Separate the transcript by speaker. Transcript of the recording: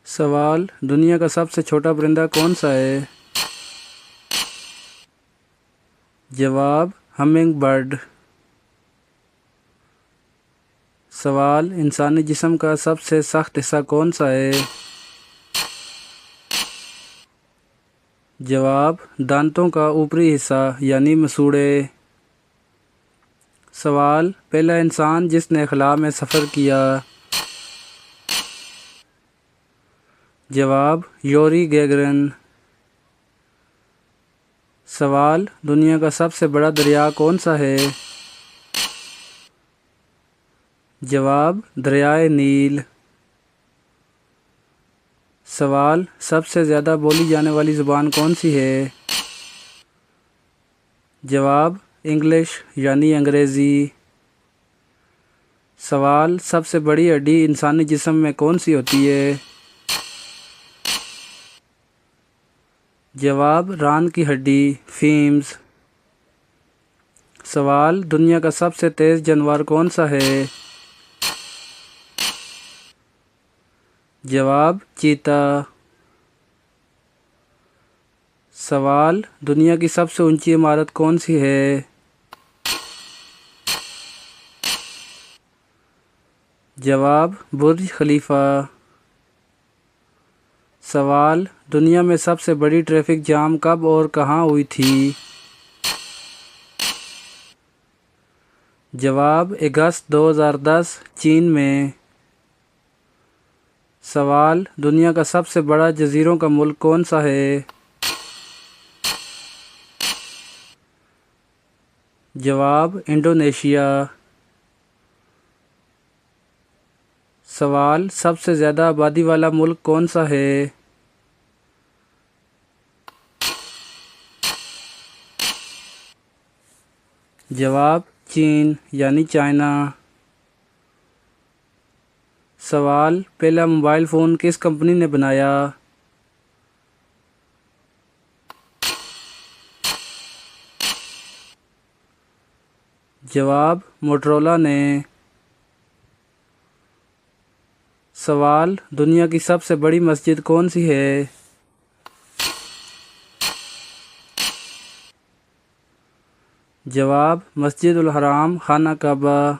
Speaker 1: سوال: دنیا کا سب سے چھوٹا پرندہ کون سا ہے؟ جواب: ہمنگ برڈ۔ سوال: انسانی جسم کا سب سے سخت حصہ کون سا ہے؟ جواب: دانتوں کا اوپری حصہ یعنی مسوڑھے۔ سوال: پہلا انسان جس نے خلا میں سفر کیا۔ جواب: یوری گیگرن۔ سوال: دنیا کا سب سے بڑا دریا کون سا ہے؟ جواب: دریائے نیل۔ سوال: سب سے زیادہ بولی جانے والی زبان کون سی ہے؟ جواب: انگلش یعنی انگریزی۔ سوال: سب سے بڑی ہڈی انسانی جسم میں کون سی ہوتی ہے؟ جواب: ران کی ہڈی، فیمز۔ سوال: دنیا کا سب سے تیز جانور کون سا ہے؟ جواب: چیتا۔ سوال: دنیا کی سب سے اونچی عمارت کون سی ہے؟ جواب: برج خلیفہ۔ سوال: دنیا میں سب سے بڑی ٹریفک جام کب اور کہاں ہوئی تھی؟ جواب: اگست 2010 چین میں۔ سوال: دنیا کا سب سے بڑا جزیروں کا ملک کون سا ہے؟ جواب: انڈونیشیا۔ سوال: سب سے زیادہ آبادی والا ملک کون سا ہے؟ جواب: چین یعنی چائنا۔ سوال: پہلا موبائل فون کس کمپنی نے بنایا؟ جواب: موٹرولا نے۔ سوال: دنیا کی سب سے بڑی مسجد کون سی ہے؟ جواب: مسجد الحرام، خانہ کعبہ۔